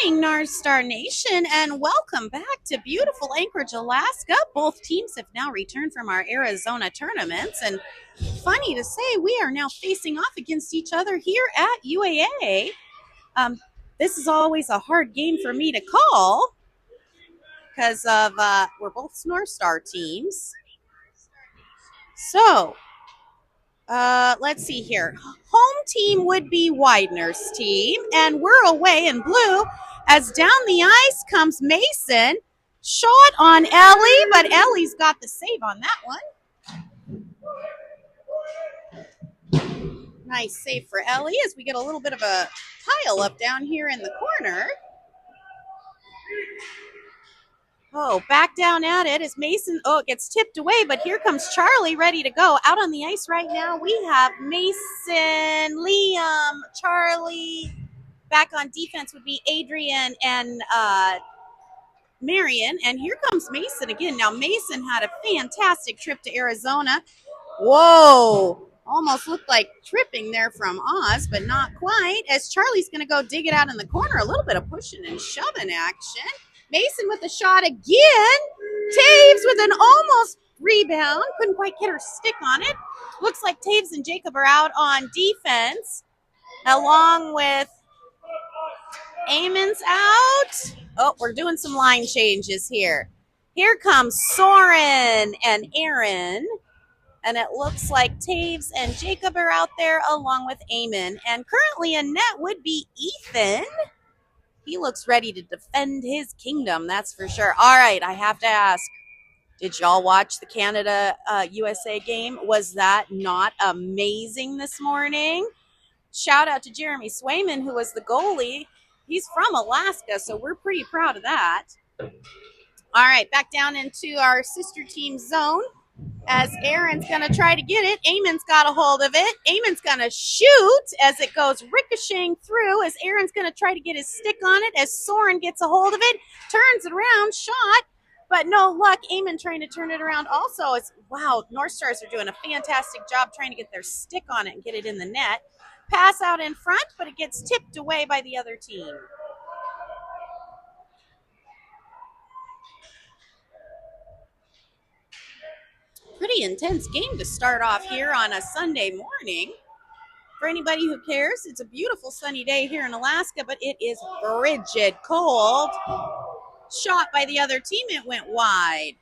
morning, North Star Nation, and welcome back to beautiful Anchorage, Alaska. Both teams have now returned from our Arizona tournaments, and funny to say, we are now facing off against each other here at UAA. This is always a hard game for me to call because of we're both North Star teams. So, let's see here. Home team would be Weidner's team, and we're away in blue as down the ice comes Mason. Shot on Ellie, but Ellie's got the save on that one. Nice save for Ellie as we get a little bit of a pile up down here in the corner. Oh, back down at it as Mason, it gets tipped away, but here comes Charlie ready to go. Out on the ice right now, we have Mason, Liam, Charlie. Back on defense would be Adrian and Marion, and here comes Mason again. Now, Mason had a fantastic trip to Arizona. Whoa, almost looked like tripping there from Oz, but not quite, as Charlie's going to go dig it out in the corner. A little bit of pushing and shoving action. Mason with the shot again. Taves with an almost rebound. Couldn't quite get her stick on it. Looks like Taves and Jacob are out on defense, along with Eamon's out. Oh, we're doing some line changes here. Here comes Soren and Aaron. And it looks like Taves and Jacob are out there along with Eamon. And currently in net would be Ethan. He looks ready to defend his kingdom, that's for sure. All right, I have to ask, did y'all watch the Canada-USA game? Was that not amazing this morning? Shout out to Jeremy Swayman, who was the goalie. He's from Alaska, so we're pretty proud of that. All right, back down into our sister team zone as Aaron's going to try to get it. Eamon's got a hold of it. Eamon's going to shoot as it goes ricocheting through as Aaron's going to try to get his stick on it as Soren gets a hold of it, turns it around, shot, but no luck. Eamon trying to turn it around also. Wow, North Stars are doing a fantastic job trying to get their stick on it and get it in the net. Pass out in front, but it gets tipped away by the other team. Pretty intense game to start off here on a Sunday morning. For anybody who cares, it's a beautiful sunny day here in Alaska, but it is frigid cold. Shot by the other team, it went wide.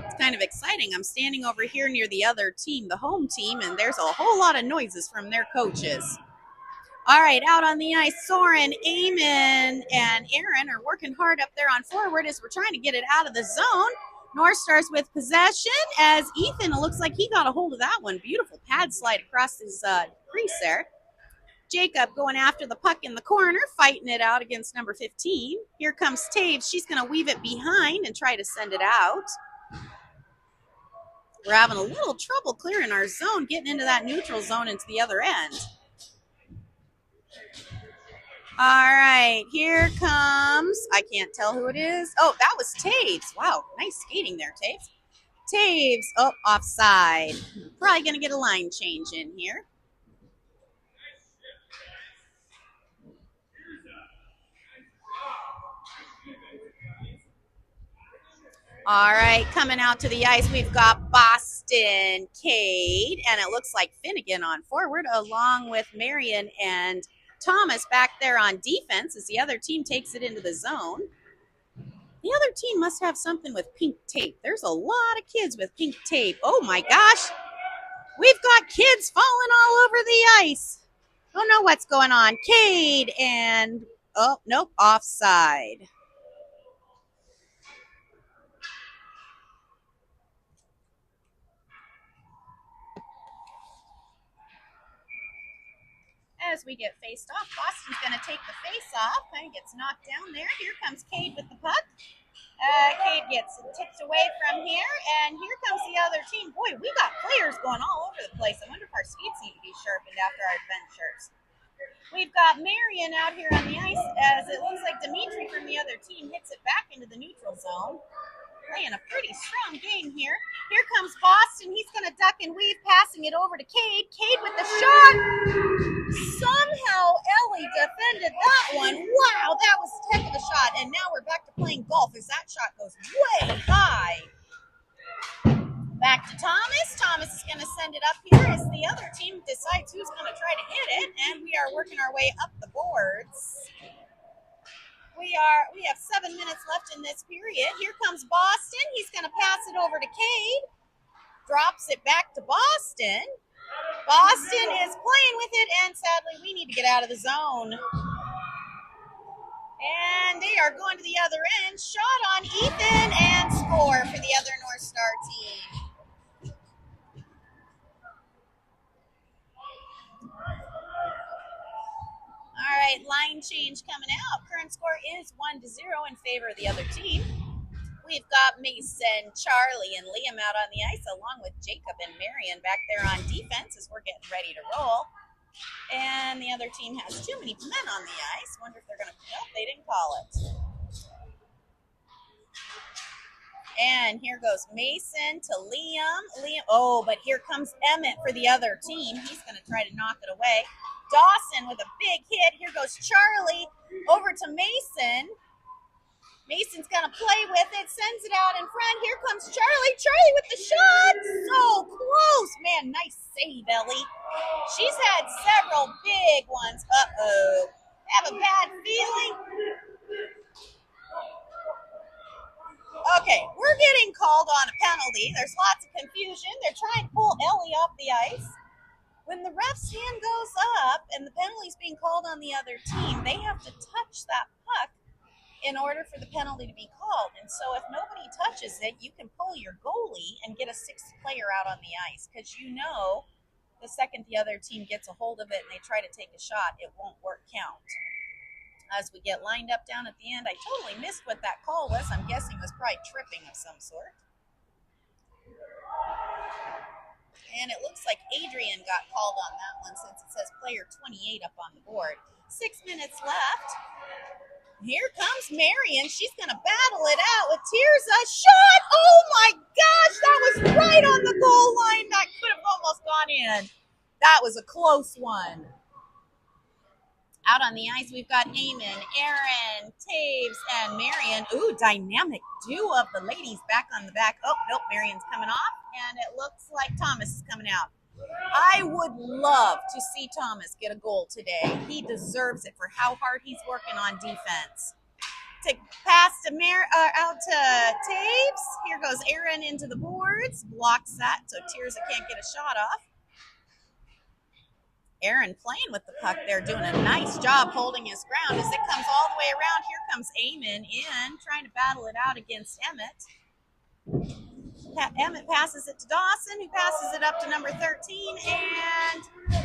It's kind of exciting. I'm standing over here near the other team, the home team, and there's a whole lot of noises from their coaches. All right, out on the ice, Soren, Eamon, and Aaron are working hard up there on forward as we're trying to get it out of the zone. North Stars with possession as Ethan, it looks like he got a hold of that one. Beautiful pad slide across his crease there. Jacob going after the puck in the corner, fighting it out against number 15. Here comes Taves. She's going to weave it behind and try to send it out. We're having a little trouble clearing our zone, getting into that neutral zone into the other end. All right, here comes, I can't tell who it is. Oh, that was Taves. Wow, nice skating there, Taves. Taves, offside. Probably going to get a line change in here. All right, coming out to the ice, we've got Boston, Cade, and it looks like Finnegan on forward, along with Marion and Thomas back there on defense as the other team takes it into the zone. The other team must have something with pink tape. There's a lot of kids with pink tape. Oh my gosh. We've got kids falling all over the ice. Don't know what's going on. Cade and, nope, offside. As we get faced off, Boston's going to take the face off. Kind of gets knocked down there. Here comes Cade with the puck. Cade gets tipped away from here, and here comes the other team. Boy, we got players going all over the place. I wonder if our skates need to be sharpened after our adventures. We've got Marion out here on the ice as it looks like Dimitri from the other team hits it back into the neutral zone. playing a pretty strong game here. Here comes Boston. He's going to duck and weave, passing it over to Cade. Cade with the shot. Somehow Ellie defended that one. Wow, that was a heck of a shot. And now we're back to playing golf as that shot goes way high. Back to Thomas. Thomas is going to send it up here as the other team decides who's going to try to hit it. And we are working our way up the boards. We have 7 minutes left in this period. Here comes Boston. He's going to pass it over to Cade. Drops it back to Boston. Boston is playing with it, and sadly, we need to get out of the zone. And they are going to the other end. Shot on Ethan, and score for the other North Star team. All right, line change coming out. Current score is 1-0 in favor of the other team. We've got Mason, Charlie, and Liam out on the ice, along with Jacob and Marion back there on defense as we're getting ready to roll. And the other team has too many men on the ice. Wonder if they're going to, nope, they didn't call it. And here goes Mason to Liam. Oh, but here comes Emmett for the other team. He's going to try to knock it away. Dawson with a big hit. Here goes Charlie over to Mason. Mason's going to play with it, sends it out in front. Here comes Charlie. Charlie with the shot. So close. Man, nice save, Ellie. She's had several big ones. Uh-oh. Have a bad feeling. Okay, we're getting called on a penalty. There's lots of confusion. They're trying to pull Ellie off the ice. When the ref's hand goes up and the penalty's being called on the other team, they have to touch that puck in order for the penalty to be called. And so if nobody touches it, you can pull your goalie and get a sixth player out on the ice, because you know the second the other team gets a hold of it and they try to take a shot, it won't count. As we get lined up down at the end, I totally missed what that call was. I'm guessing it was probably tripping of some sort. And it looks like Adrian got called on that one since it says player 28 up on the board. 6 minutes left. Here comes Marion. She's going to battle it out with Tirza. Shot! Oh my gosh, that was right on the goal line. That could have almost gone in. That was a close one. Out on the ice, we've got Eamon, Aaron, Taves, and Marion. Ooh, dynamic duo of the ladies back on the back. Oh, nope, Marion's coming off, and it looks like Thomas is coming out. I would love to see Thomas get a goal today. He deserves it for how hard he's working on defense. To pass to out to Taves. Here goes Aaron into the boards. Blocks that, so Tirza can't get a shot off. Aaron playing with the puck there, doing a nice job holding his ground as it comes all the way around. Here comes Eamon in, trying to battle it out against Emmett. Emmett passes it to Dawson, who passes it up to number 13, and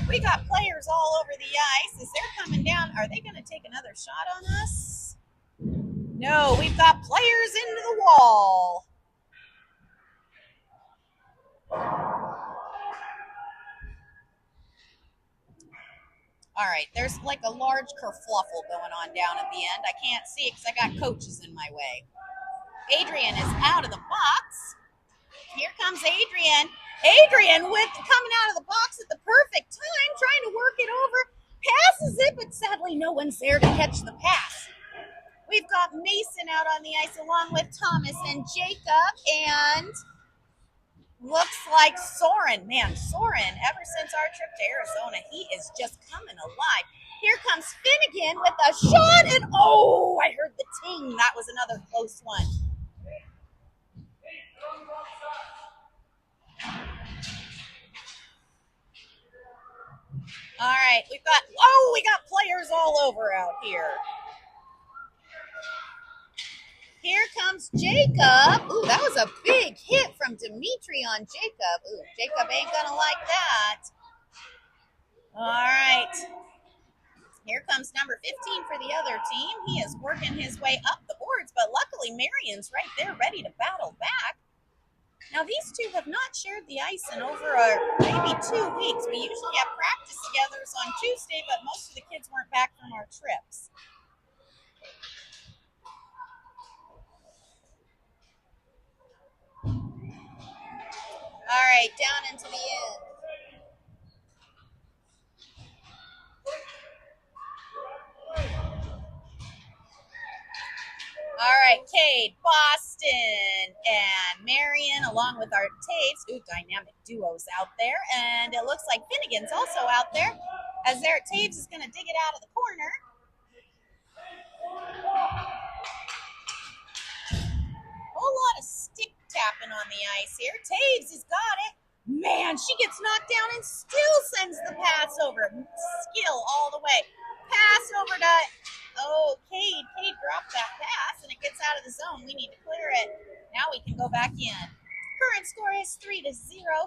we got players all over the ice as they're coming down. Are they going to take another shot on us? No, we've got players into the wall. All right, there's like a large kerfluffle going on down at the end. I can't see it because I got coaches in my way. Adrian is out of the box. Here comes Adrian. Adrian coming out of the box at the perfect time, trying to work it over. Passes it, but sadly no one's there to catch the pass. We've got Mason out on the ice along with Thomas and Jacob, and looks like Soren. Man, Soren, ever since our trip to Arizona, he is just coming alive. Here comes Finnegan with a shot, and oh, I heard the ting. That was another close one. All right, we got players all over out here. Here comes Jacob. Ooh, that was a big hit from Dimitri on Jacob. Ooh, Jacob ain't gonna like that. All right. Here comes number 15 for the other team. He is working his way up the boards, but luckily Marion's right there ready to battle back. Now, these two have not shared the ice in over maybe 2 weeks. We usually have practice together on Tuesday, but most of the kids weren't back from our trips. All right, down into the end. All right, Cade, Boston, and Marion, along with our Taves. Ooh, dynamic duos out there. And it looks like Finnegan's also out there, as their Taves is going to dig it out of the corner. Whole lot of stick tapping on the ice here. Taves has got it. Man, she gets knocked down and still sends the pass over. Skill all the way. Pass over to, oh, Cade. Cade dropped that pass, and it gets out of the zone. We need to clear it. Now we can go back in. Current score is 3-0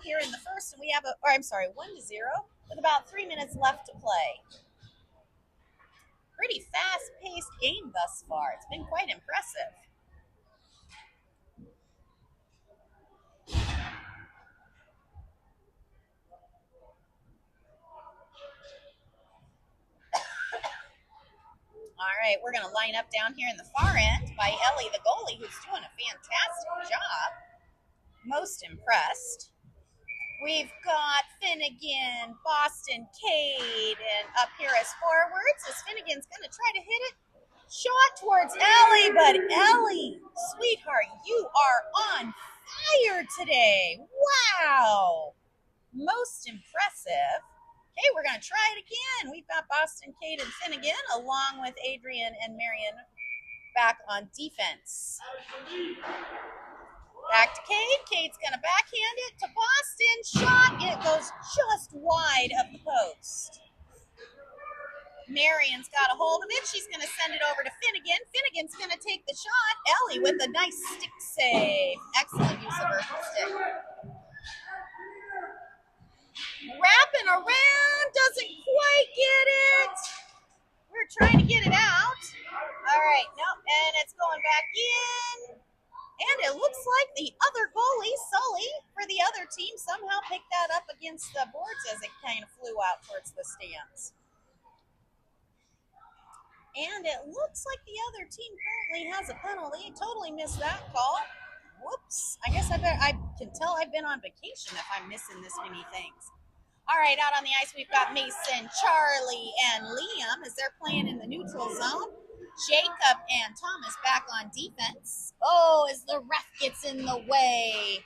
here in the first, and we have 1-0 with about 3 minutes left to play. Pretty fast-paced game thus far. It's been quite impressive. All right, we're going to line up down here in the far end by Ellie, the goalie, who's doing a fantastic job. Most impressed. We've got Finnegan, Boston, Cade, and up here as forwards, as Finnegan's going to try to hit it. Shot towards Ellie, but Ellie, sweetheart, you are on fire today. Wow. Most impressive. Okay, we're going to try it again. We've got Boston, Cade, and Finnegan, along with Adrian and Marion back on defense. Back to Cade. Cade's going to backhand it to Boston. Shot. It goes just wide of the post. Marion's got a hold of it. She's going to send it over to Finnegan. Finnegan's going to take the shot. Ellie with a nice stick save. Excellent use of her stick. Wrapping around, doesn't quite get it. We're trying to get it out. All right, nope, and it's going back in. And it looks like the other goalie, Sully, for the other team, somehow picked that up against the boards as it kind of flew out towards the stands. And it looks like the other team currently has a penalty. Totally missed that call. Whoops. I guess I can tell I've been on vacation if I'm missing this many things. All right, out on the ice, we've got Mason, Charlie, and Liam as they're playing in the neutral zone. Jacob and Thomas back on defense. Oh, as the ref gets in the way.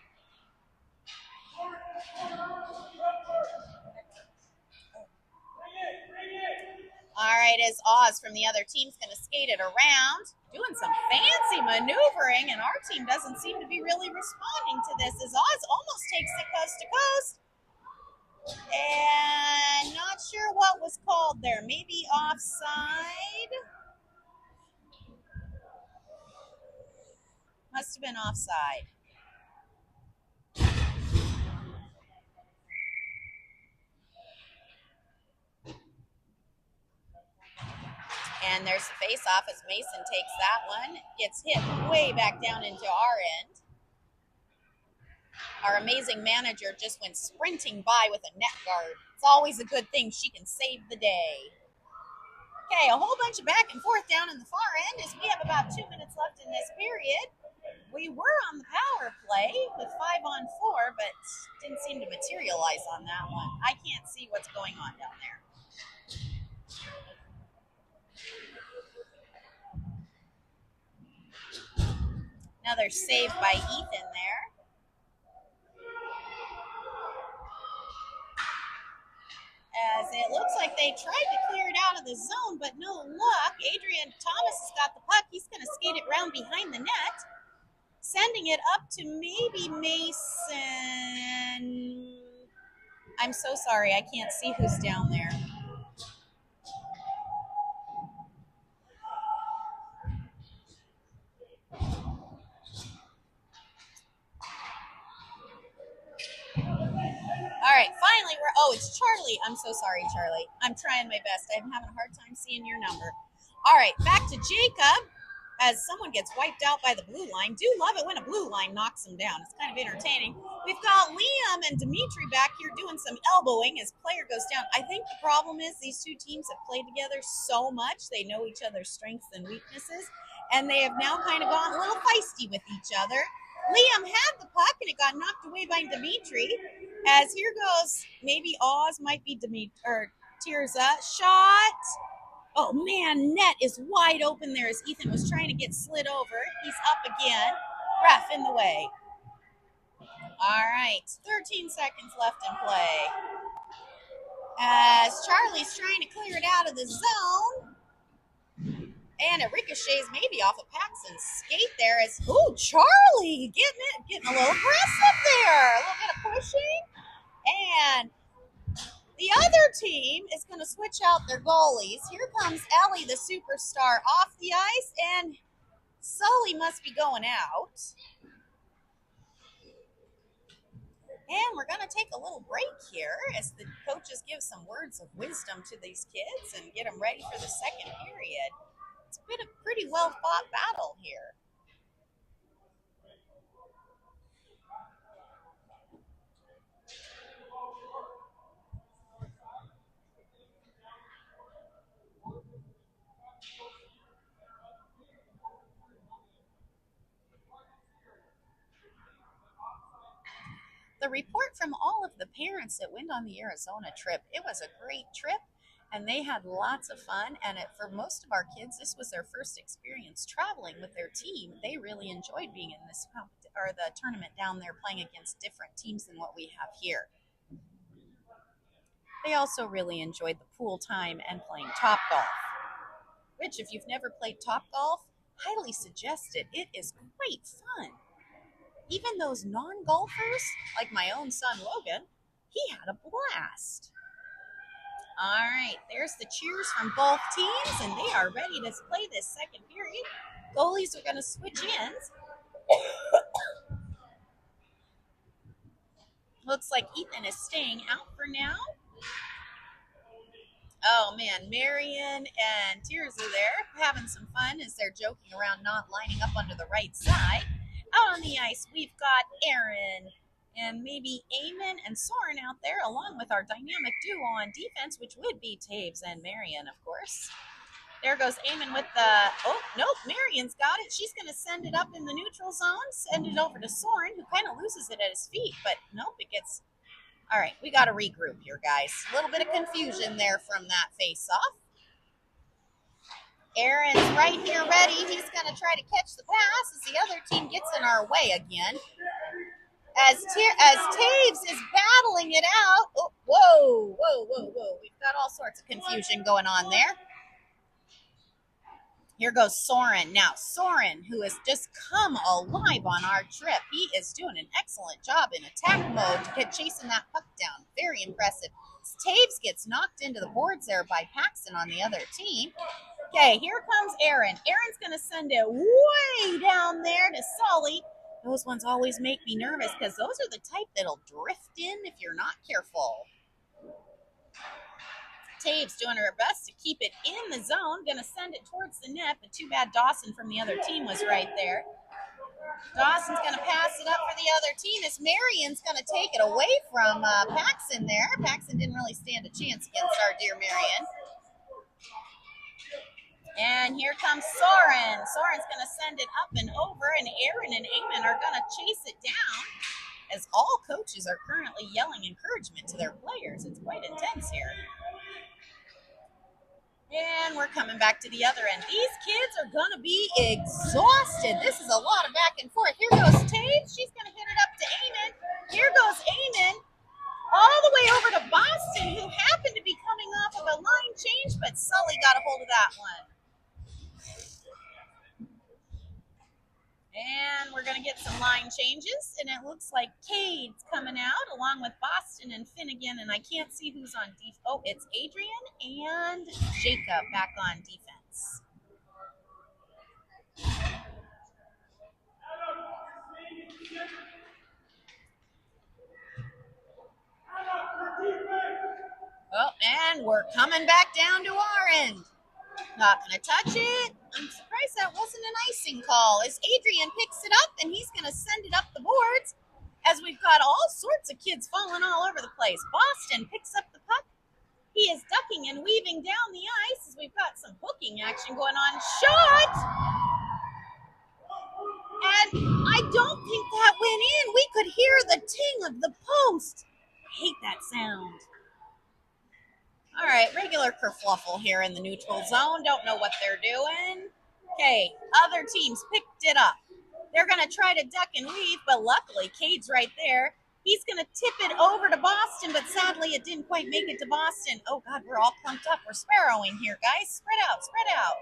All right, as Oz from the other team's going to skate it around, doing some fancy maneuvering, and our team doesn't seem to be really responding to this as Oz almost takes it coast to coast. And not sure what was called there. Maybe offside. Must have been offside. And there's a face-off as Mason takes that one. Gets hit way back down into our end. Our amazing manager just went sprinting by with a net guard. It's always a good thing she can save the day. Okay, a whole bunch of back and forth down in the far end as we have about 2 minutes left in this period. We were on the power play with 5-on-4, but didn't seem to materialize on that one. I can't see what's going on down there. Another save by Ethan there. As it looks like they tried to clear it out of the zone, but no luck. Adrian Thomas has got the puck. He's going to skate it round behind the net, sending it up to maybe Mason. I'm so sorry. I can't see who's down there. All right, finally it's Charlie. I'm so sorry, Charlie. I'm trying my best. I'm having a hard time seeing your number. All right, back to Jacob as someone gets wiped out by the blue line. Do love it when a blue line knocks them down. It's kind of entertaining. We've got Liam and Dimitri back here doing some elbowing as player goes down. I think the problem is these two teams have played together so much. They know each other's strengths and weaknesses, and they have now kind of gone a little feisty with each other. Liam had the puck and it got knocked away by Dimitri. As here goes, maybe Oz might be Dimitri or Tirza. Shot. Oh man, net is wide open there as Ethan was trying to get slid over. He's up again. Ref in the way. All right, 13 seconds left in play. As Charlie's trying to clear it out of the zone. And it ricochets maybe off of Paxton's skate there as, ooh, Charlie getting a little aggressive there. A little bit of pushing. And the other team is going to switch out their goalies. Here comes Ellie, the superstar, off the ice, and Sully must be going out. And we're going to take a little break here as the coaches give some words of wisdom to these kids and get them ready for the second period. It's been a pretty well-fought battle here. The report from all of the parents that went on the Arizona trip, it was a great trip. And they had lots of fun. And for most of our kids, this was their first experience traveling with their team. They really enjoyed being in this or the tournament down there, playing against different teams than what we have here. They also really enjoyed the pool time and playing Top Golf, which, if you've never played Top Golf, highly suggest it. It is great fun. Even those non-golfers, like my own son Logan, he had a blast. All right, there's the cheers from both teams, and they are ready to play this second period. Goalies are going to switch ends. Looks like Ethan is staying out for now. Oh, man, Marion and Tears are there having some fun as they're joking around not lining up onto the right side. Out on the ice, we've got Aaron and maybe Eamon and Soren out there, along with our dynamic duo on defense, which would be Taves and Marion, of course. There goes Eamon with the, oh, nope, Marion's got it. She's going to send it up in the neutral zone, send it over to Soren, who kind of loses it at his feet, but nope, it gets, all right, we got to regroup here, guys. A little bit of confusion there from that face-off. Aaron's right here ready. He's going to try to catch the pass as the other team gets in our way again. As Taves is battling it out. Oh, whoa. We've got all sorts of confusion going on there. Here goes Soren. Now, Soren, who has just come alive on our trip, he is doing an excellent job in attack mode to get chasing that puck down. Very impressive. Taves gets knocked into the boards there by Paxton on the other team. Okay, here comes Aaron. Aaron's going to send it way down there to Sully. Those ones always make me nervous because those are the type that'll drift in if you're not careful. Taves doing her best to keep it in the zone. Going to send it towards the net, but too bad Dawson from the other team was right there. Dawson's going to pass it up for the other team as Marion's going to take it away from Paxton there. Paxton didn't really stand a chance against our dear Marion. And here comes Soren. Soren's going to send it up and over, and Aaron and Eamon are going to chase it down as all coaches are currently yelling encouragement to their players. It's quite intense here. And we're coming back to the other end. These kids are going to be exhausted. This is a lot of back and forth. Here goes Taves. She's going to hit it up to Eamon. Here goes Eamon all the way over to Boston, who happened to be coming off of a line change, but Sully got a hold of that one. And we're going to get some line changes, and it looks like Cade's coming out along with Boston and Finnegan, and I can't see who's on defense. Oh, it's Adrian and Jacob back on defense. Oh, and we're coming back down to our end. Not going to touch it. I'm surprised that wasn't an icing call as Adrian picks it up and he's going to send it up the boards as we've got all sorts of kids falling all over the place. Boston picks up the puck. He is ducking and weaving down the ice as we've got some hooking action going on. Shot! And I don't think could hear the ting of the post. I hate that sound. All right, regular kerfluffle here in the neutral zone. Don't know what they're doing. Okay, other teams picked it up. They're going to try to duck and weave, but luckily Cade's right there. He's going to tip it over to Boston, but sadly it didn't quite make it to Boston. Oh, God, we're all clumped up. We're sparrowing here, guys. Spread out, spread out.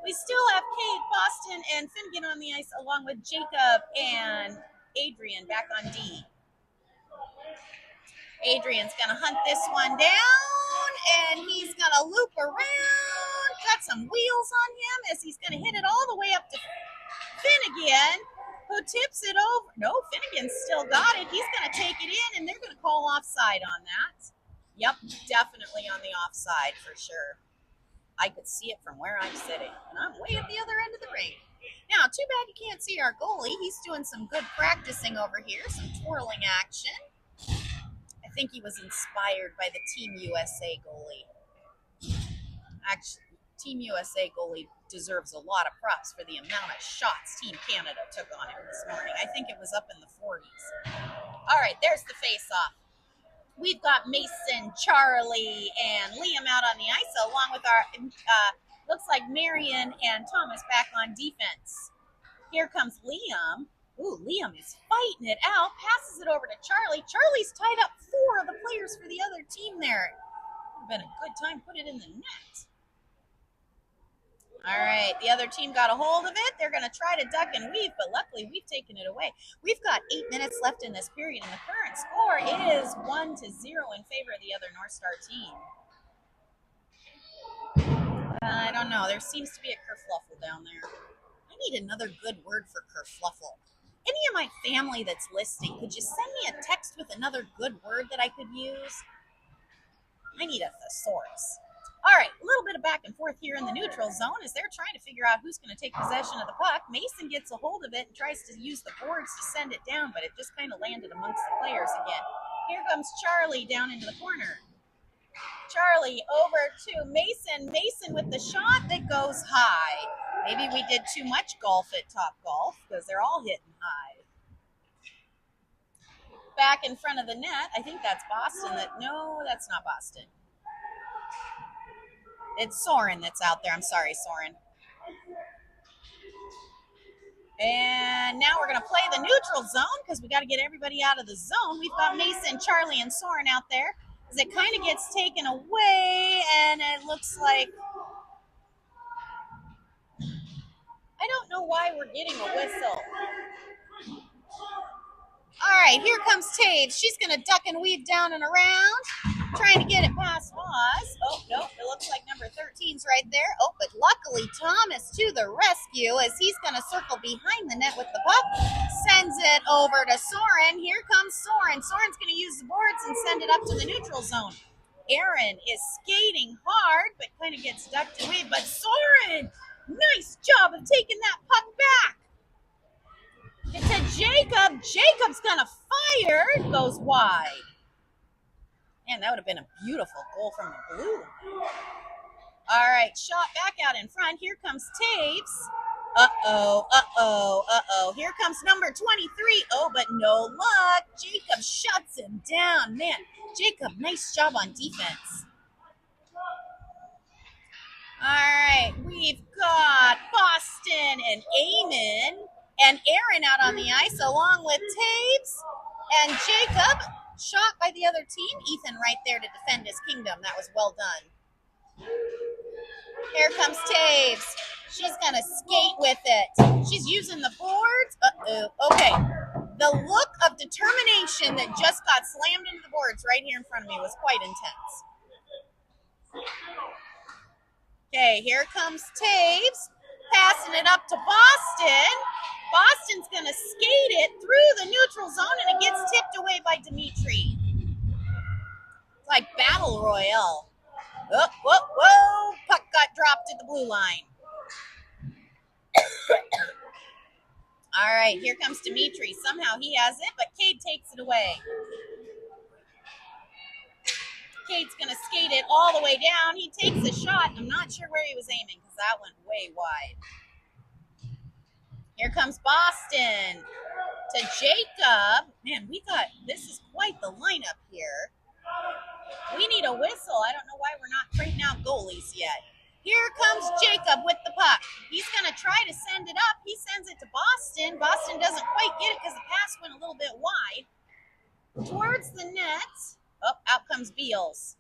We still have Cade, Boston, and Finnegan on the ice, along with Jacob and Adrian back on D. Adrian's going to hunt this one down, and he's going to loop around. Got some wheels on him as he's going to hit it all the way up to Finnegan, who tips it over. No, Finnegan's still got it. He's going to take it in, and they're going to call offside on that. Yep, definitely on the offside for sure. I could see it from where I'm sitting, and I'm way at the other end of the ring. Now, too bad you can't see our goalie. He's doing some good practicing over here, some twirling action. I think he was inspired by the Team USA goalie. Actually, Team USA goalie deserves a lot of props for the amount of shots Team Canada took on him this morning. I think it was up in the 40s. All right, there's the face-off. We've got Mason, Charlie, and Liam out on the ice, along with our, looks like Marion and Thomas back on defense. Here comes Liam. Ooh, Liam is fighting it out, passes it over to Charlie. Charlie's tied up 4 of the players for the other team there. Would have been a good time to put it in the net. All right, the other team got a hold of it. They're going to try to duck and weave, but luckily we've taken it away. We've got 8 minutes left in this period, and the current score is 1-0 in favor of the other North Star team. I don't know. There seems to be a kerfluffle down there. I need another good word for kerfluffle. Any of my family that's listening, could you send me a text with another good word that I could use? I need a thesaurus. All right, a little bit of back and forth here in the neutral zone as they're trying to figure out who's going to take possession of the puck. Mason gets a hold of it and tries to use the boards to send it down, but it just kind of landed amongst the players again. Here comes Charlie down into the corner. Charlie over to Mason. Mason with the shot that goes high. Maybe we did too much golf at Top Golf because they're all hitting high. Back in front of the net, I think that's Boston. No, that's not Boston. It's Soren that's out there. I'm sorry, Soren. And now we're going to play the neutral zone because we got to get everybody out of the zone. We've got Mason, Charlie, and Soren out there as it kind of gets taken away, and it looks like I don't know why we're getting a whistle. All right, here comes Taves. She's going to duck and weave down and around, trying to get it past Moss. Oh, no, it looks like number 13's right there. Oh, but luckily Thomas to the rescue as he's going to circle behind the net with the puck. Sends it over to Soren. Here comes Soren. Soren's going to use the boards and send it up to the neutral zone. Aaron is skating hard, but kind of gets ducked away. But Soren, nice job of taking that puck back. It's a Jacob. Jacob's gonna fire. It goes wide. Man, that would have been a beautiful goal from the blue. All right, shot back out in front. Here comes Taves. Uh-oh. Here comes number 23. Oh, but no luck. Jacob shuts him down. Man, Jacob, nice job on defense. All right, we've got Boston and Eamon and Aaron out on the ice, along with Taves and Jacob. Shot by the other team. Ethan right there to defend his kingdom. That was well done. Here comes Taves. She's going to skate with it. She's using the boards. Okay. The look of determination that just got slammed into the boards right here in front of me was quite intense. Okay, here comes Taves. Passing it up to Boston. Boston's going to skate it through the neutral zone, and it gets tipped away by Dimitri. It's like Battle Royale. Whoa. Puck got dropped at the blue line. All right, here comes Dimitri. Somehow he has it, but Cade takes it away. Cade's going to skate it all the way down. He takes a shot. I'm not sure where he was aiming because that went way wide. Here comes Boston. to Jacob. Man, this is quite the lineup here. We need a whistle. I don't know why we're not trading out goalies yet. Here comes Jacob with the puck. He's going to try to send it up. He sends it to Boston. Boston doesn't quite get it because the pass went a little bit wide. Towards the net. Oh, out comes Beals.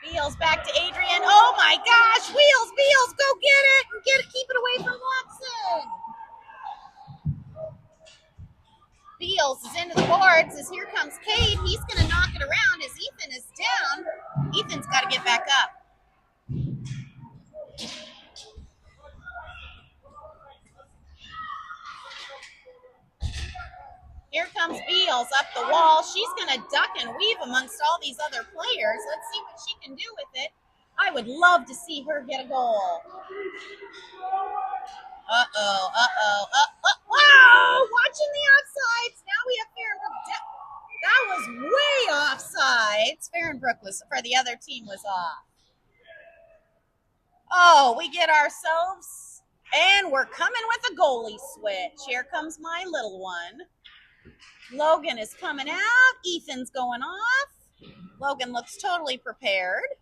Beals back to Adrian. Oh my gosh, Beals, go get it. Keep it away from Watson. Beals is into the boards as here comes Cade. He's going to knock it around as Ethan is down. Ethan's got to get back up. Here comes Beals up the wall. She's going to duck and weave amongst all these other players. Let's see what she can do with it. I would love to see her get a goal. Wow! Watching the offsides. Now we have Fahrenbrook. That was way offsides. Fahrenbrook for the other team was off. Oh, we get ourselves, and we're coming with a goalie switch. Here comes my little one. Logan is coming out. Ethan's going off. Logan looks totally prepared.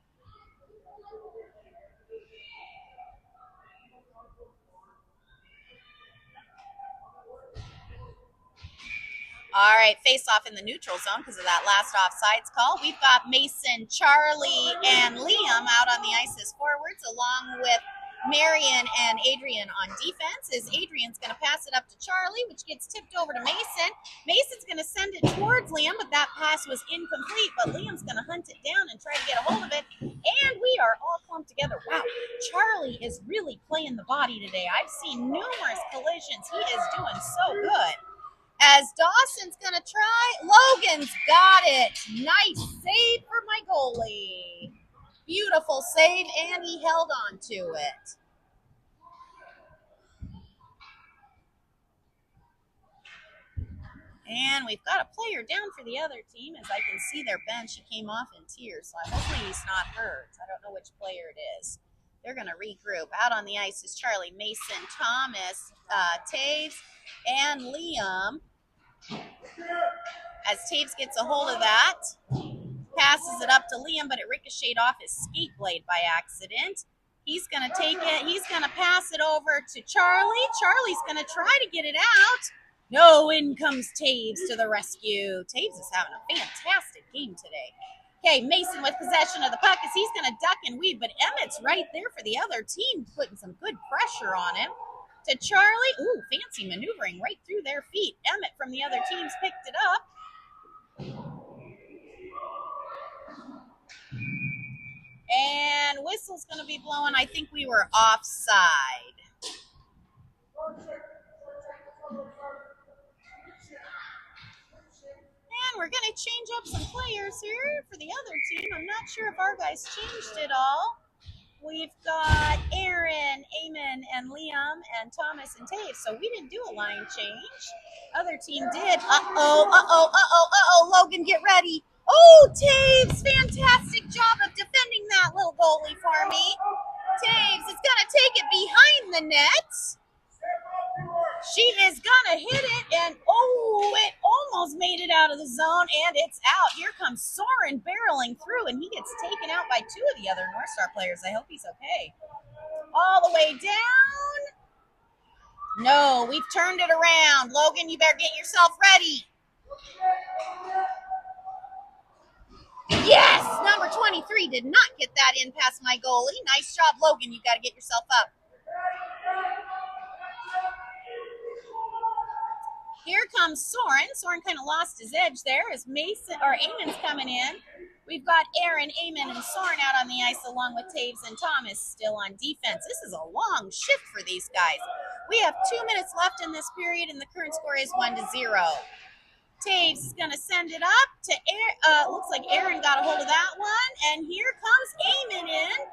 All right, face off in the neutral zone because of that last offsides call. We've got Mason, Charlie, and Liam out on the ice as forwards, along with Marion and Adrian on defense. As Adrian's going to pass it up to Charlie, which gets tipped over to Mason. Mason's going to send it towards Liam, but that pass was incomplete. But Liam's going to hunt it down and try to get a hold of it. And we are all clumped together. Wow, Charlie is really playing the body today. I've seen numerous collisions. He is doing so good. As Dawson's going to try, Logan's got it. Nice save for my goalie. Beautiful save, and he held on to it. And we've got a player down for the other team. As I can see their bench, he came off in tears, so hopefully he's not hurt. I don't know which player it is. They're going to regroup. Out on the ice is Charlie, Mason, Thomas, Taves, and Liam. As Taves gets a hold of that, passes it up to Liam, but it ricocheted off his skate blade by accident. He's going to take it. He's going to pass it over to Charlie. Charlie's going to try to get it out. No, in comes Taves to the rescue. Taves is having a fantastic game today. Okay, Mason with possession of the puck as he's going to duck and weave, but Emmett's right there for the other team, putting some good pressure on him. To Charlie. Ooh, fancy maneuvering right through their feet. Emmett from the other teams picked it up. And whistle's going to be blowing. I think we were offside. And we're going to change up some players here for the other team. I'm not sure if our guys changed it all. We've got Aaron, Eamon, and Liam, and Thomas, and Taves. So we didn't do a line change. Other team did. Logan, get ready. Oh, Taves, fantastic job of defending that little goalie for me. Taves is going to take it behind the net. She is going to hit it, and it almost made it out of the zone, and it's out. Here comes Soren barreling through, and he gets taken out by two of the other North Star players. I hope he's okay. All the way down. No, we've turned it around. Logan, you better get yourself ready. Yes, number 23 did not get that in past my goalie. Nice job, Logan. You got to get yourself up. Here comes Soren. Soren kind of lost his edge there as Eamon's coming in. We've got Aaron, Eamon, and Soren out on the ice along with Taves and Thomas still on defense. This is a long shift for these guys. We have 2 minutes left in this period, and the current score is 1-0. Taves is going to send it up to Aaron. Looks like Aaron got a hold of that one, and here comes Eamon in.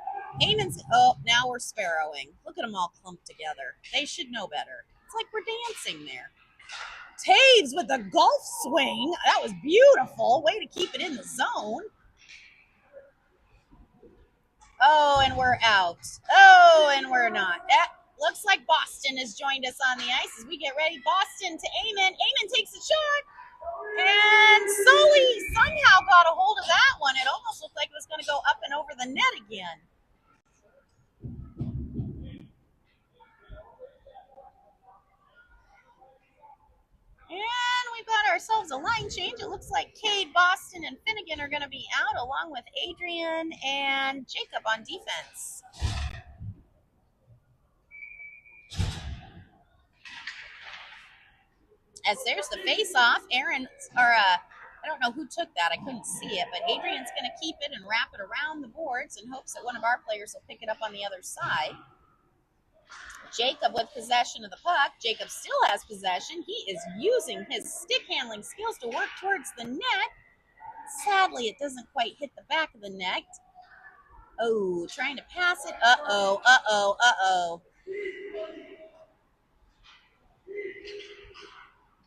Eamon's, now we're sparrowing. Look at them all clumped together. They should know better. It's like we're dancing there. Taves with the golf swing. That was beautiful. Way to keep it in the zone. Oh, and we're out. Oh, and we're not. looks like Boston has joined us on the ice as we get ready. Boston to Eamon. Eamon takes a shot. And Sully somehow got a hold of that one. It almost looked like it was going to go up and over the net again. And we've got ourselves a line change. It looks like Cade, Boston, and Finnegan are going to be out, along with Adrian and Jacob on defense. As there's the face-off, I don't know who took that. I couldn't see it, but Adrian's going to keep it and wrap it around the boards in hopes that one of our players will pick it up on the other side. Jacob with possession of the puck. Jacob still has possession. He is using his stick handling skills to work towards the net. Sadly, it doesn't quite hit the back of the net. Oh, trying to pass it. Uh-oh.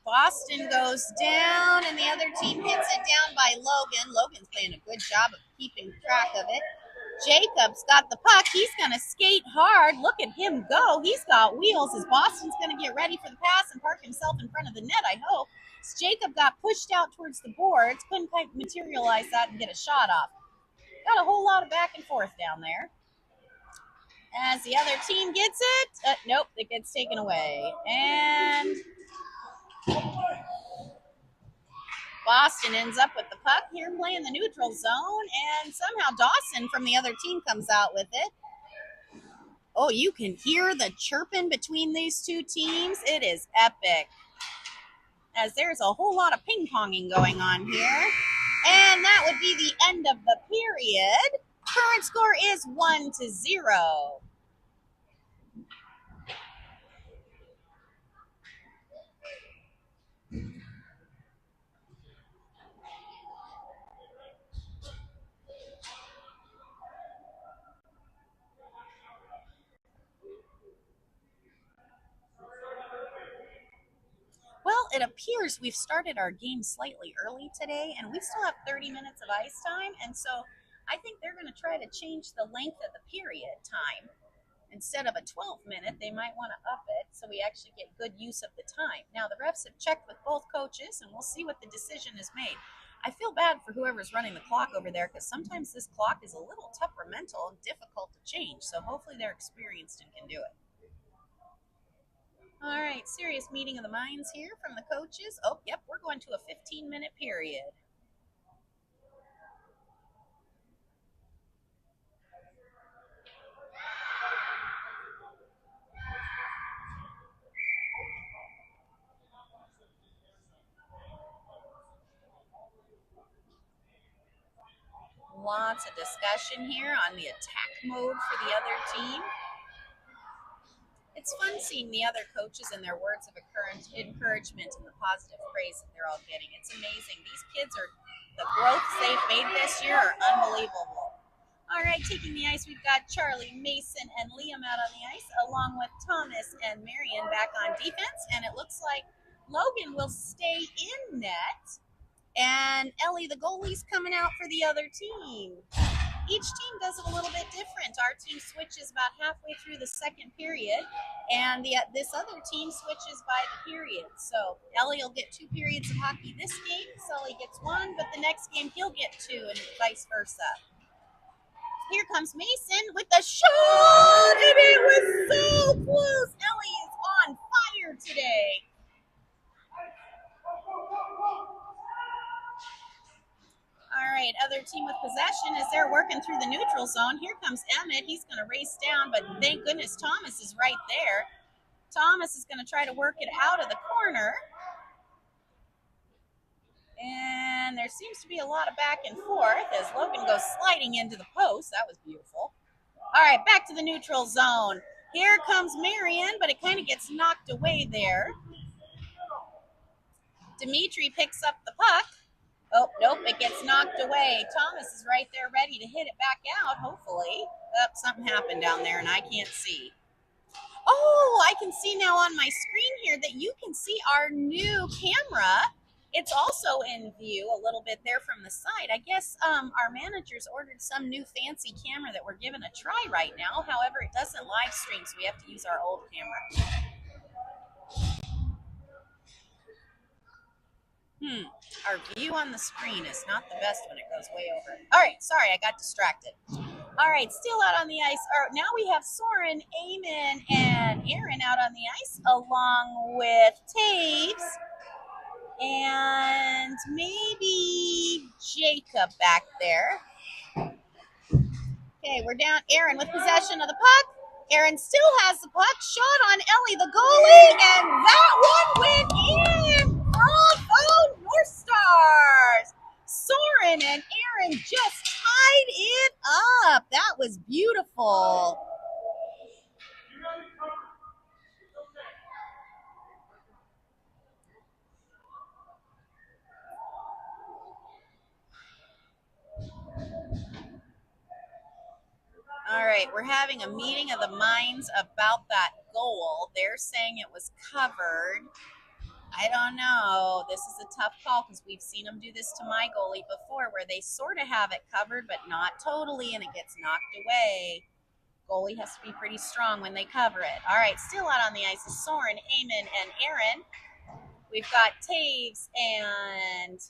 Boston goes down, and the other team hits it down by Logan. Logan's playing a good job of keeping track of it. Jacob's got the puck. He's going to skate hard. Look at him go. He's got wheels as Boston's going to get ready for the pass and park himself in front of the net, I hope. As Jacob got pushed out towards the boards, couldn't quite materialize that and get a shot off. Got a whole lot of back and forth down there. As the other team gets it, nope, it gets taken away. And Boston ends up with the puck here playing the neutral zone, and somehow Dawson from the other team comes out with it. Oh, you can hear the chirping between these two teams. It is epic. As there's a whole lot of ping-ponging going on here. And that would be the end of the period. Current score is 1-0. Well, it appears we've started our game slightly early today, and we still have 30 minutes of ice time, and so I think they're going to try to change the length of the period time. Instead of a 12-minute, they might want to up it so we actually get good use of the time. Now, the refs have checked with both coaches, and we'll see what the decision is made. I feel bad for whoever's running the clock over there because sometimes this clock is a little temperamental and difficult to change, so hopefully they're experienced and can do it. All right, serious meeting of the minds here from the coaches. Oh, yep, we're going to a 15-minute period. Lots of discussion here on the attack mode for the other team. It's fun seeing the other coaches and their words of encouragement and the positive praise that they're all getting. It's amazing. These kids the growths they've made this year are unbelievable. All right, taking the ice, we've got Charlie, Mason, and Liam out on the ice, along with Thomas and Marion back on defense. And it looks like Logan will stay in net. And Ellie, the goalie's coming out for the other team. Each team does it a little bit different. Our team switches about halfway through the second period, and this other team switches by the period. So Ellie will get 2 periods of hockey this game. Sully gets 1, but the next game he'll get 2, and vice versa. Here comes Mason with the shot, and it was so close. Ellie is on fire today. All right, other team with possession as they're working through the neutral zone. Here comes Emmett. He's going to race down, but thank goodness Thomas is right there. Thomas is going to try to work it out of the corner. And there seems to be a lot of back and forth as Logan goes sliding into the post. That was beautiful. All right, back to the neutral zone. Here comes Marion, but it kind of gets knocked away there. Dimitri picks up the puck. Oh, nope, it gets knocked away. Thomas is right there ready to hit it back out, hopefully. Oh, something happened down there, and I can't see. Oh, I can see now on my screen here that you can see our new camera It's also in view a little bit there from the side. I guess our managers ordered some new fancy camera that we're giving a try right now. However, it doesn't live stream, so we have to use our old camera. Our view on the screen is not the best when it goes way over. All right, sorry, I got distracted. All right, still out on the ice. Now we have Soren, Eamon, and Aaron out on the ice, along with Taves and maybe Jacob back there. Okay, we're down. Aaron with possession of the puck. Aaron still has the puck. Shot on Ellie, the goalie, and that one went in. Bravo, North Stars. Soren and Aaron just tied it up. That was beautiful. All right, we're having a meeting of the minds about that goal. They're saying it was covered. I don't know. This is a tough call because we've seen them do this to my goalie before where they sort of have it covered but not totally and it gets knocked away. Goalie has to be pretty strong when they cover it. All right, still out on the ice is Soren, Eamon, and Aaron. We've got Taves and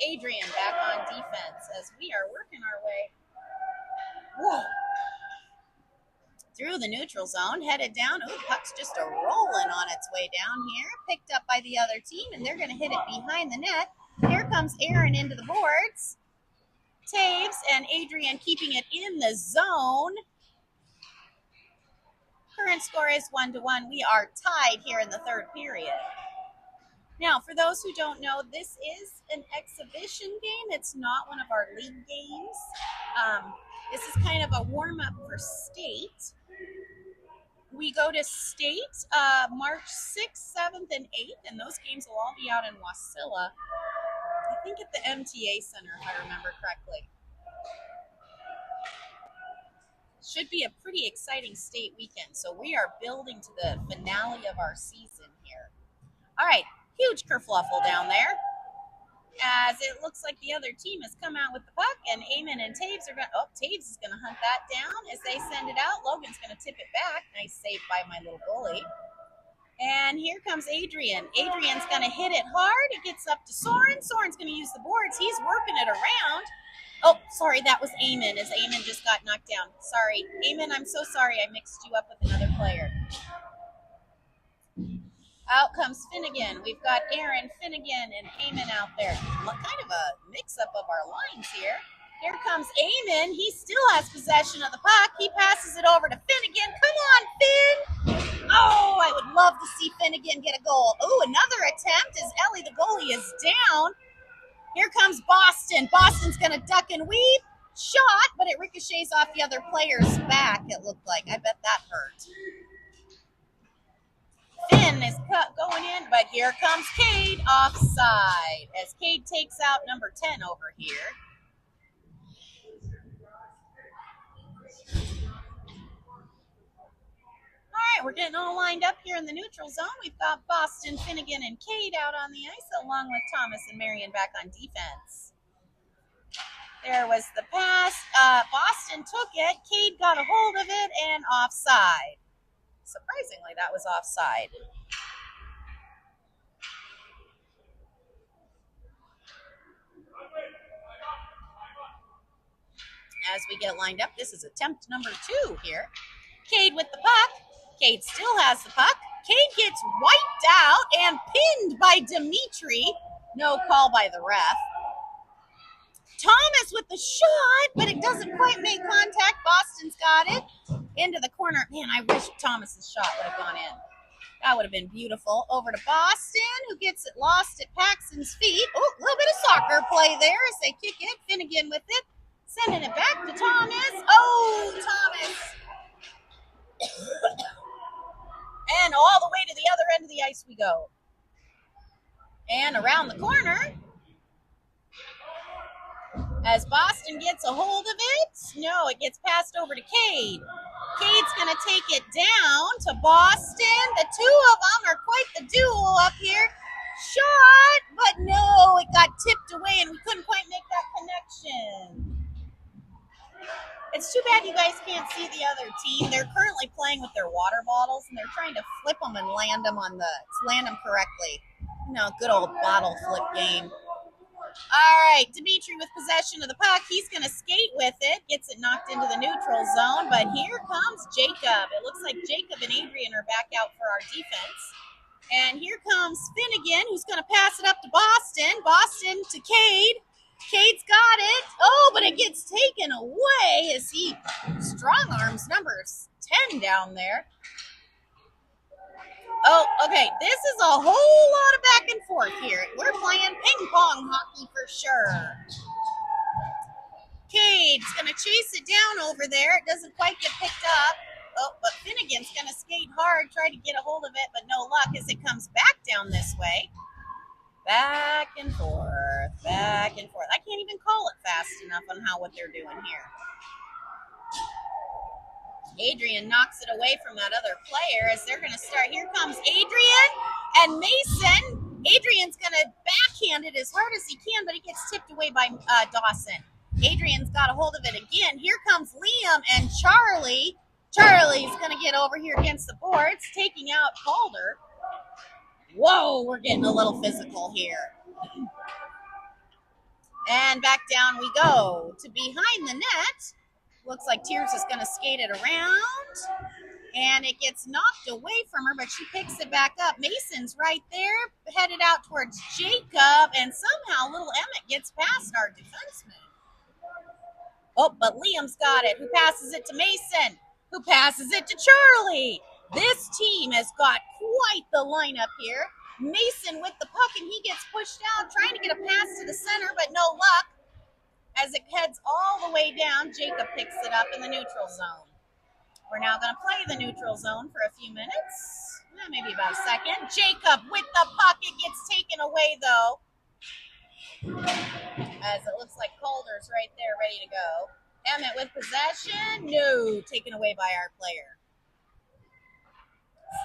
Adrian back on defense as we are working our way through the neutral zone, headed down. Ooh, puck's just a rolling on its way down here. Picked up by the other team, and they're going to hit it behind the net. Here comes Aaron into the boards. Taves and Adrian keeping it in the zone. Current score is 1-1. We are tied here in the third period. Now, for those who don't know, this is an exhibition game. It's not one of our league games. This is kind of a warm-up for state. We go to state March 6th, 7th, and 8th, and those games will all be out in Wasilla. I think at the MTA Center, if I remember correctly. Should be a pretty exciting state weekend, so we are building to the finale of our season here. All right, huge kerfluffle down there. As it looks like the other team has come out with the puck, and Eamon and Taves are going to, Taves is going to hunt that down as they send it out. Logan's going to tip it back. Nice save by my little goalie. And here comes Adrian. Adrian's going to hit it hard. It gets up to Soren. Soren's going to use the boards. He's working it around. Oh, sorry, that was Eamon, as Eamon just got knocked down. Sorry. Eamon, I'm so sorry I mixed you up with another player. Out comes Finnegan. We've got Aaron, Finnegan, and Eamon out there. Kind of a mix-up of our lines here. Here comes Eamon. He still has possession of the puck. He passes it over to Finnegan. Come on, Finn! Oh, I would love to see Finnegan get a goal. Oh, another attempt as Ellie, the goalie, is down. Here comes Boston. Boston's going to duck and weave. Shot, but it ricochets off the other player's back, it looked like. I bet that hurt. Finn is going in, but here comes Cade offside as Cade takes out number 10 over here. All right, we're getting all lined up here in the neutral zone. We've got Boston, Finnegan, and Cade out on the ice, along with Thomas and Marion back on defense. There was the pass. Boston took it. Cade got a hold of it and offside. Surprisingly, that was offside. As we get lined up, this is attempt number 2 here. Cade with the puck. Cade still has the puck. Cade gets wiped out and pinned by Dimitri. No call by the ref. Thomas with the shot, but it doesn't quite make contact. Boston's got it into the corner. Man, I wish Thomas's shot would have gone in. That would have been beautiful. Over to Boston, who gets it lost at Paxton's feet. Oh, a little bit of soccer play there as they kick it. Finnegan with it. Sending it back to Thomas. Oh, Thomas. And all the way to the other end of the ice we go. And around the corner, as Boston gets a hold of it. No, it gets passed over to Cade. Cade's going to take it down to Boston. The two of them are quite the duel up here. Shot. land them correctly. No, good old bottle flip game. All right, Dimitri with possession of the puck. He's going to skate with it. Gets it knocked into the neutral zone, but here comes Jacob. It looks like Jacob and Adrian are back out for our defense. And here comes Finnegan, who's going to pass it up to Boston. Boston to Cade. Cade's got it. Oh, but it gets taken away as he strong arms number 10 down there. Oh, okay. This is a whole lot of back and forth here. We're playing ping pong hockey for sure. Cade's going to chase it down over there. It doesn't quite get picked up. Oh, but Finnegan's going to skate hard, try to get a hold of it, but no luck as it comes back down this way. Back and forth, back and forth. I can't even call it fast enough on what they're doing here. Adrian knocks it away from that other player as they're going to start. Here comes Adrian and Mason. Adrian's going to backhand it as hard as he can, but he gets tipped away by Dawson. Adrian's got a hold of it again. Here comes Liam and Charlie. Charlie's going to get over here against the boards, taking out Calder. Whoa, we're getting a little physical here. And back down we go to behind the net. Looks like Tears is going to skate it around. And it gets knocked away from her, but she picks it back up. Mason's right there, headed out towards Jacob. And somehow little Emmett gets past our defenseman. Oh, but Liam's got it. Who passes it to Mason? Who passes it to Charlie? This team has got quite the lineup here. Mason with the puck, and he gets pushed out, trying to get a pass to the center, but no luck. As it heads all the way down, Jacob picks it up in the neutral zone. We're now going to play the neutral zone for a few minutes, maybe about a second. Jacob with the puck. It gets taken away, though, as it looks like Calder's right there ready to go. Emmett with possession. No, taken away by our player.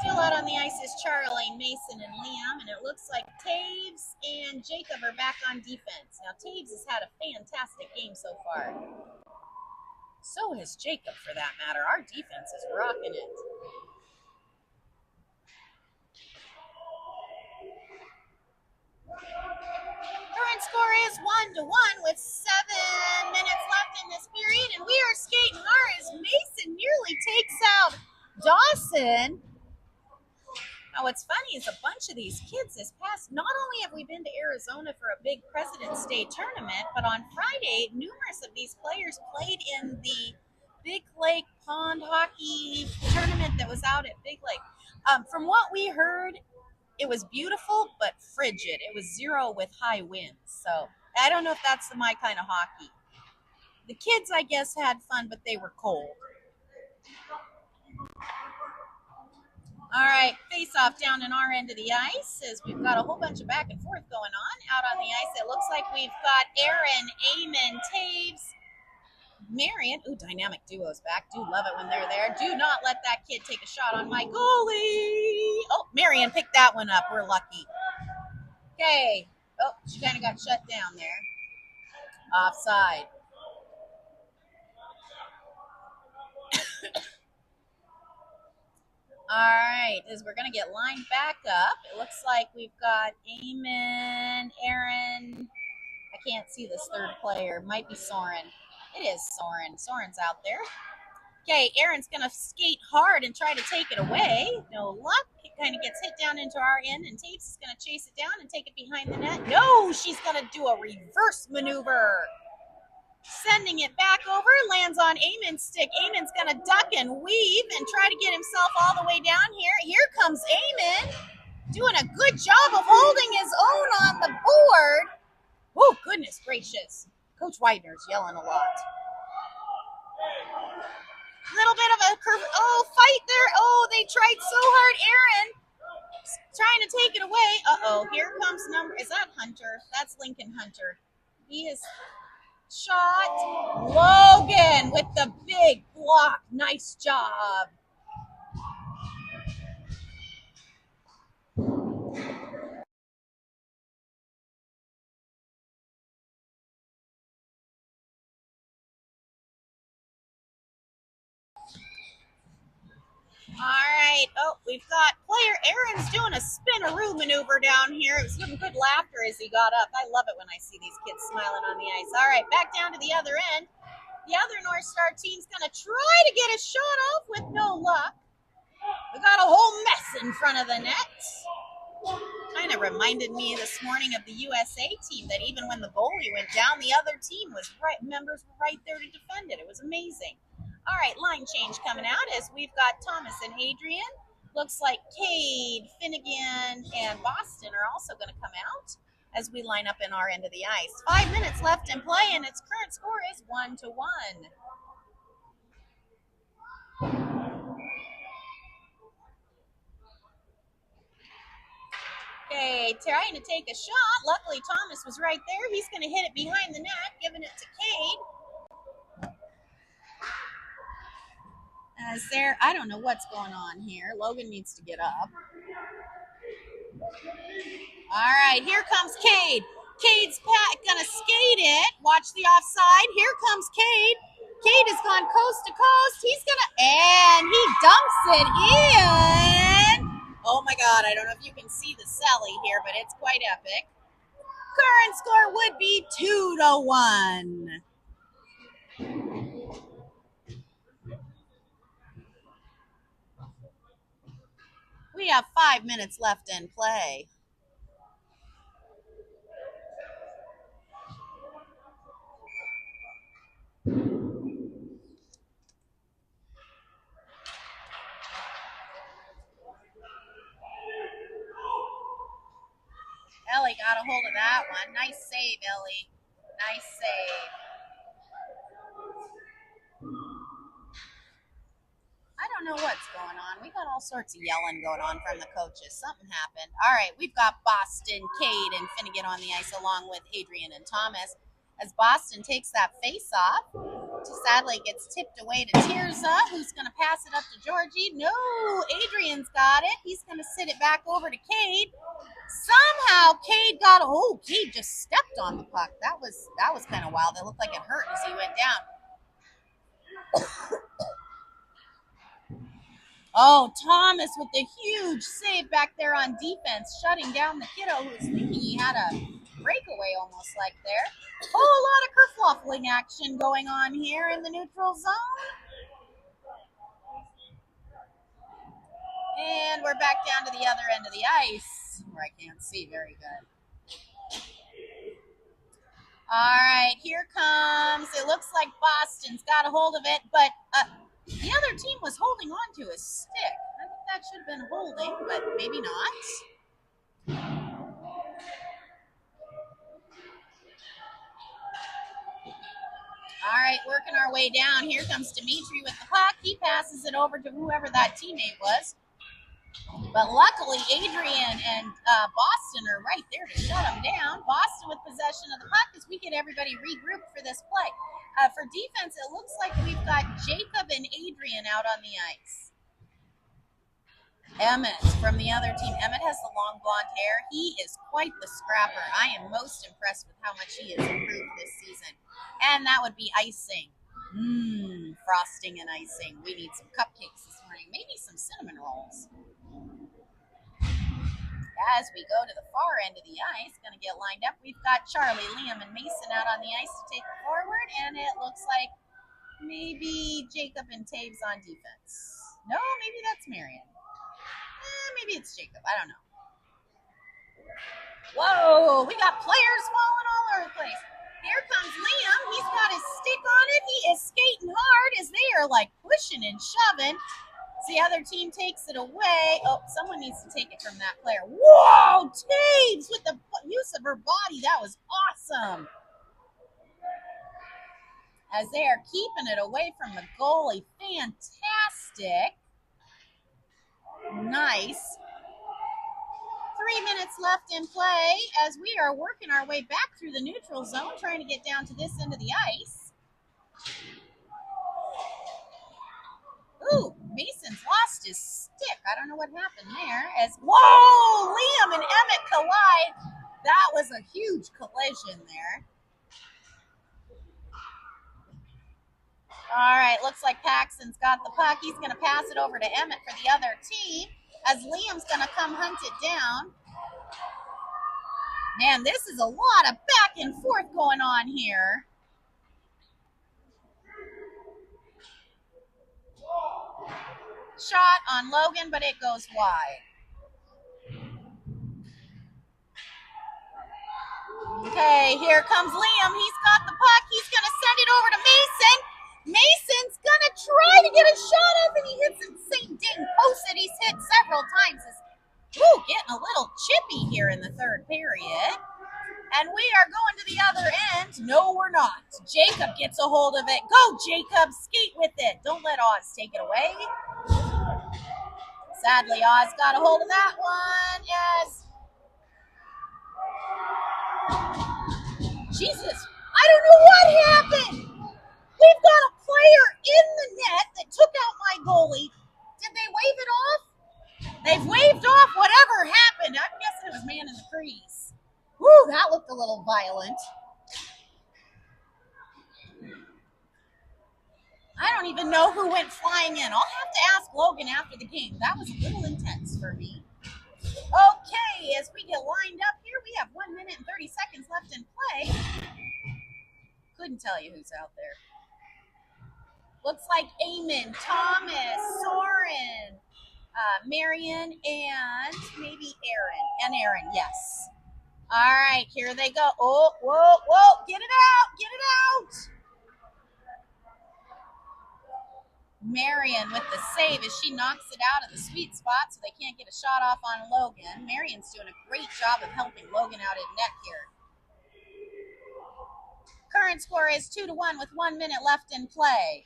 Still out on the ice is Charlie, Mason, and Liam, and it looks like Taves and Jacob are back on defense. Now, Taves has had a fantastic game so far. So has Jacob, for that matter. Our defense is rocking it. Current score is 1-1 with 7 minutes left in this period, and we are skating hard as Mason nearly takes out Dawson. Now, what's funny is a bunch of these kids this past, not only have we been to Arizona for a big President's Day tournament, but on Friday, numerous of these players played in the Big Lake Pond Hockey tournament that was out at Big Lake. From what we heard, it was beautiful, but frigid. It was 0 with high winds. So I don't know if that's my kind of hockey. The kids, I guess, had fun, but they were cold. All right, face-off down in our end of the ice as we've got a whole bunch of back and forth going on. Out on the ice, it looks like we've got Aaron, Eamon, Taves, Marion. Ooh, dynamic duos back. Do love it when they're there. Do not let that kid take a shot on my goalie. Oh, Marion picked that one up. We're lucky. Okay. Oh, she kind of got shut down there. Offside. All right, as we're going to get lined back up, it looks like we've got Eamon, Aaron. I can't see this third player. Might be Soren. It is Soren. Soren's out there. Okay, Aaron's going to skate hard and try to take it away. No luck. It kind of gets hit down into our end, and Taves is going to chase it down and take it behind the net. No, she's going to do a reverse maneuver. Sending it back over, lands on Eamon's stick. Eamon's going to duck and weave and try to get himself all the way down here. Here comes Eamon, doing a good job of holding his own on the board. Oh, goodness gracious. Coach Weidner's yelling a lot. Little bit of a curve. Oh, fight there. Oh, they tried so hard. Aaron trying to take it away. Uh-oh, here comes is that Hunter? That's Lincoln Hunter. He is shot. Logan with the big block. Nice job. All right. Oh, we've got player Aaron's doing a spinaroo maneuver down here. It was some good laughter as he got up. I love it when I see these kids smiling on the ice. All right, back down to the other end. The other North Star team's going to try to get a shot off with no luck. We got a whole mess in front of the net. Kind of reminded me this morning of the USA team that even when the goalie went down, the other team was right, members were right there to defend it. It was amazing. All right, line change coming out as we've got Thomas and Adrian. Looks like Cade, Finnegan, and Boston are also going to come out as we line up in our end of the ice. 5 minutes left in play, and its current score is 1-1. Okay, trying to take a shot. Luckily, Thomas was right there. He's going to hit it behind the net, giving it to Cade. As there, I don't know what's going on here. Logan needs to get up. All right, here comes Cade. Cade's going to skate it. Watch the offside. Here comes Cade. Cade has gone coast to coast. He's going to, and he dumps it in. Oh my God, I don't know if you can see the Sally here, but it's quite epic. Current score would be 2-1. We have 5 minutes left in play. Ellie got a hold of that one. Nice save, Ellie. Nice save. I don't know what's going on. We got all sorts of yelling going on from the coaches. Something happened. All right, we've got Boston, Cade, and Finnegan on the ice along with Adrian and Thomas. As Boston takes that face-off, sadly gets tipped away to Tirza, who's going to pass it up to Georgie. No, Adrian's got it. He's going to sit it back over to Cade. Somehow Cade got, oh, Cade just stepped on the puck. That was kind of wild. It looked like it hurt as he went down. Oh, Thomas with the huge save back there on defense, shutting down the kiddo who was thinking he had a breakaway almost like there. Oh, a lot of kerfluffling action going on here in the neutral zone. And we're back down to the other end of the ice, where I can't see very good. All right, here comes, it looks like Boston's got a hold of it, but the other team was holding on to a stick. I think that should have been holding, but maybe not. All right, working our way down. Here comes Dimitri with the puck. He passes it over to whoever that teammate was. But luckily, Adrian and Boston are right there to shut them down. Boston with possession of the puck as we get everybody regrouped for this play. For defense, it looks like we've got Jacob and Adrian out on the ice. Emmett from the other team. Emmett has the long blonde hair. He is quite the scrapper. I am most impressed with how much he has improved this season. And that would be icing. Frosting and icing. We need some cupcakes this morning. Maybe some cinnamon rolls. As we go to the far end of the ice, going to get lined up. We've got Charlie, Liam, and Mason out on the ice to take it forward. And it looks like maybe Jacob and Taves on defense. No, maybe that's Marion. Maybe it's Jacob. I don't know. Whoa, we got players falling all over the place. Here comes Liam. He's got his stick on it. He is skating hard as they are like pushing and shoving. The other team takes it away. Oh, someone needs to take it from that player. Whoa, Taves with the use of her body. That was awesome. As they are keeping it away from the goalie. Fantastic. Nice. 3 minutes left in play as we are working our way back through the neutral zone, trying to get down to this end of the ice. Ooh, Mason's lost his stick. I don't know what happened there. Whoa, Liam and Emmett collide. That was a huge collision there. All right, looks like Paxton's got the puck. He's going to pass it over to Emmett for the other team as Liam's going to come hunt it down. Man, this is a lot of back and forth going on here. Shot on Logan, but it goes wide. Okay, here comes Liam. He's got the puck. He's going to send it over to Mason. Mason's going to try to get a shot up, and he hits the same dang post that he's hit several times. Ooh, getting a little chippy here in the third period. And we are going to the other end. No, we're not. Jacob gets a hold of it. Go, Jacob. Skate with it. Don't let Oz take it away. Sadly, Oz got a hold of that one as... Jesus, I don't know what happened. We've got a player in the net that took out my goalie. Did they wave it off? They've waved off whatever happened. I'm guessing it was man in the crease. Woo, that looked a little violent. I don't even know who went flying in. I'll have to ask Logan after the game. That was a little intense for me. Okay, as we get lined up here, we have 1 minute and 30 seconds left in play. Couldn't tell you who's out there. Looks like Eamon, Thomas, Soren, Marion, and maybe Aaron. And Aaron, yes. All right, here they go. Oh, whoa, whoa, get it out, get it out. Marion with the save as she knocks it out of the sweet spot so they can't get a shot off on Logan. Marion's doing a great job of helping Logan out in net here. Current score is 2-1 with 1 minute left in play.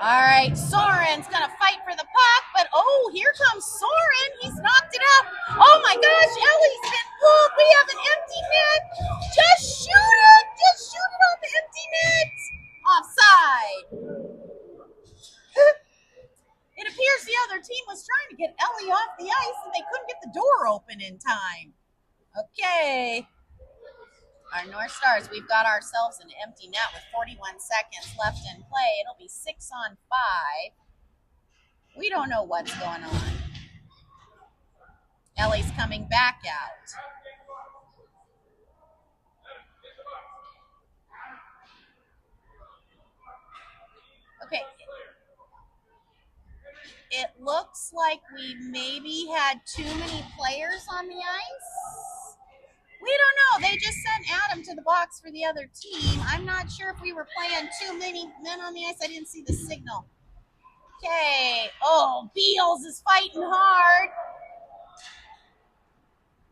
All right, Soren's going to fight for the puck, but oh, here comes Soren. He's knocked it out. Oh my gosh, Ellie's been pulled. We have an empty net. Just shoot it. Just shoot it on the empty net. Offside. It appears the other team was trying to get Ellie off the ice and they couldn't get the door open in time. Okay. Our North Stars, we've got ourselves an empty net with 41 seconds left in play. It'll be 6-on-5. We don't know what's going on. Ellie's coming back out. Okay. It looks like we maybe had too many players on the ice. We don't know. They just sent Adam to the box for the other team. I'm not sure if we were playing too many men on the ice. I didn't see the signal. Okay. Oh, Beals is fighting hard.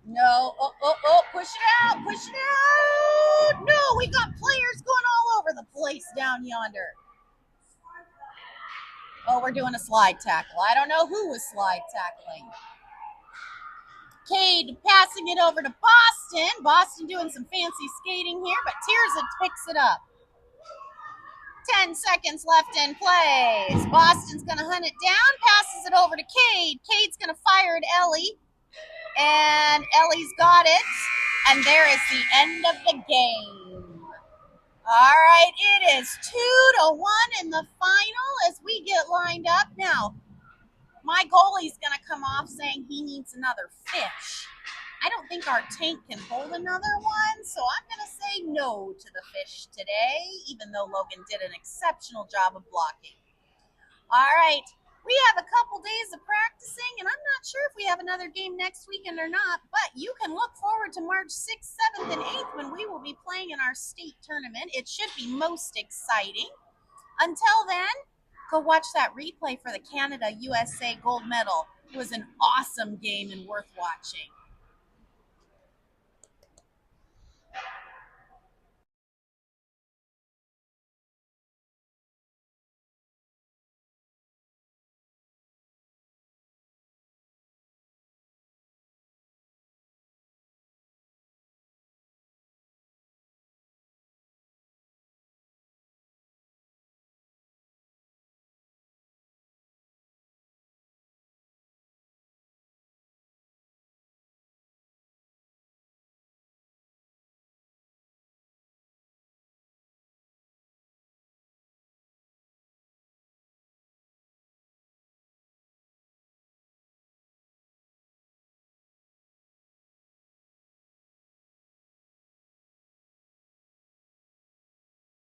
No. Oh. Push it out. Push it out. No, we got players going all over the place down yonder. Oh, we're doing a slide tackle. I don't know who was slide tackling. Cade passing it over to Boston. Boston doing some fancy skating here, but Tirza picks it up. 10 seconds left in play. Boston's going to hunt it down, passes it over to Cade. Cade's going to fire at Ellie, and Ellie's got it, and there is the end of the game. All right, it is 2-1 in the final as we get lined up. Now, my goalie's going to come off saying he needs another fish. I don't think our tank can hold another one, so I'm going to say no to the fish today, even though Logan did an exceptional job of blocking. All right, we have a couple days of practicing, and I'm not sure if we have another game next weekend or not, but you can look forward to March 6th, 7th, and 8th when we will be playing in our state tournament. It should be most exciting. Until then, go watch that replay for the Canada-USA gold medal. It was an awesome game and worth watching.